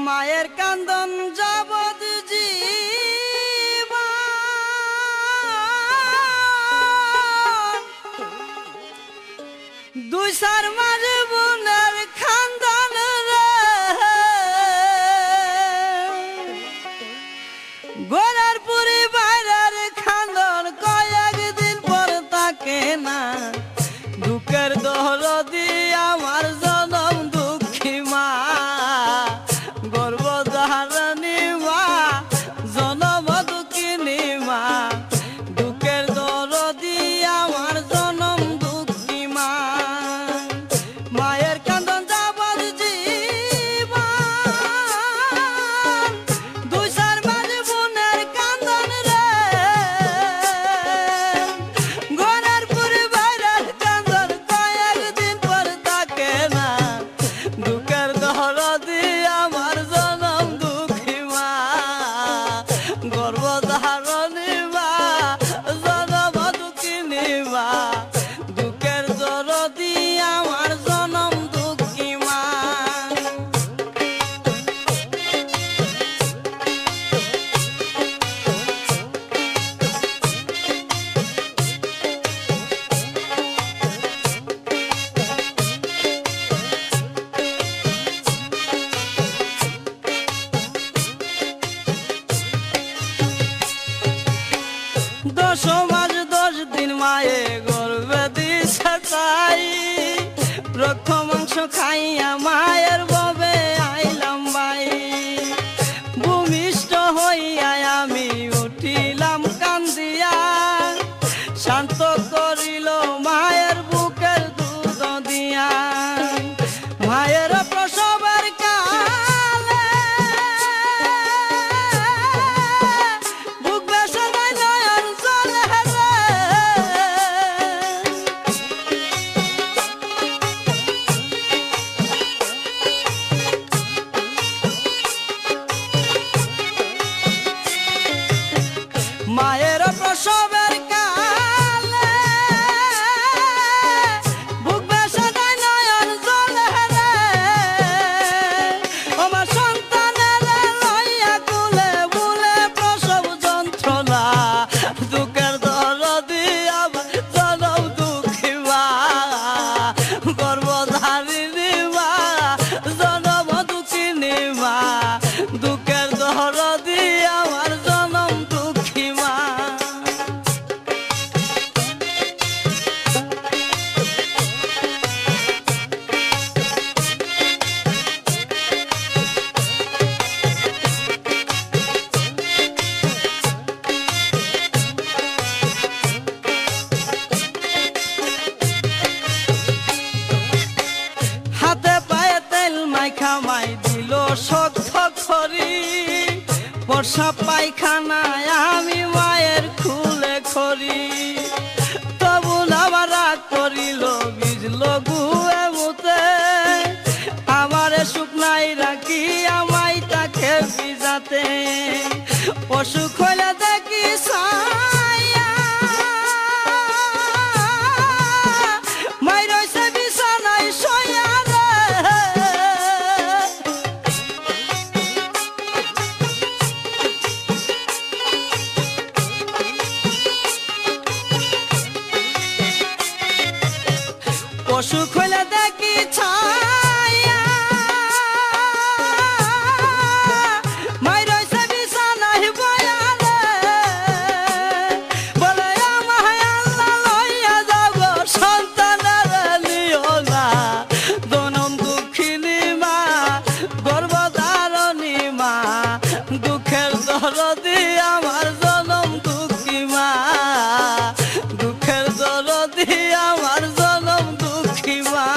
মায়ের কান্দন যাবৎ জীবন, দুই সার মাঝে বোনের খান্দন রে, গোড়ার পুরি বাইরের খান্দন কয়েকদিন পর তাকে না, দুঃখের দরদি আমার জনম দুঃখী মা, গর্ভধারিণী মা, জনম দুঃখিনী মা, দুঃখের দরদি আমার জনম দুঃখী মা। মায়ের কান্দন যাবৎ জীবন, দুই সার মাঝে বোনের কান্দন রে, ঘরের পুরি বাইরের কান্দন কয়েকদিন পর থাকে না, দুঃখের দরদি আমার জনম দুঃখী মা, গর্ভধারিণী মা, জনম দুঃখিনী মা, দুঃখের দরদি আমার জনম দুঃখী মা। দশ মাস 10 দিন মায়ে গর্ভে দিছে তাই, রক্ত মাংস খাইয়া মায়ের ববে আইলাম বাই, ভূমিষ্ঠ হইয়া আমি উঠিলাম কান্দিয়া, শান্ত করিল মায়ের বুকের দুধ দিয়া, মায়ের প্রসবের কালে বুক বেসনায় নয়ন জলে রে, মায়ের প্রসবের কালে বুক বেসনায় নয়ন জলে রে, আমার সন্তানের লইয়া কুলে বুলে প্রসব যন্ত্রণা, দুঃখের দরদি আমার জনম দুঃখী মা, গর্ভধারিণী মা, জনম দুঃখিনী মা, দুঃখের দরদি আমার জনম দুঃখী মা। হাতে পায়ে তেল মাইখা মাই দিল শক্ত খড়ি, বর্ষা পায়খানায় আমি মায়ের খুলে খড়ি, তবু আবার রাগ করিল ভিজল গুয়ে মুতে, আমারে শুকনাই রাখি আমায় তাকে ভিজাতে, অসুখ হইলে দেখি ছায়া, মাই রইছে বিছানায় শোয়া রে, অসুখ হইলে দেখি ছায়া, মাই রইছে বিছানায় বয়া রে, বলে আমায় আল্লাহ লইয়া যাও গো সন্তানের নিও না, জনম দুঃখিনী মা, গর্ভধারিণী মা, দুঃখের দরদি আমার জনম দুঃখী মা, দুঃখের দরদি আমার জনম দুঃখী মা।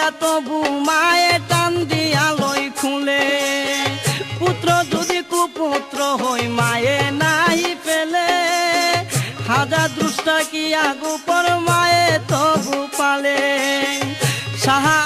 লইয়া তবু মায়ে টান দিয়া লই খুলে পুত্র যদি কুপুত্র হই মায়ে নাই পেলে হাজার দুষ্টা কি আগু পর মায়ে তবু পালে সাহা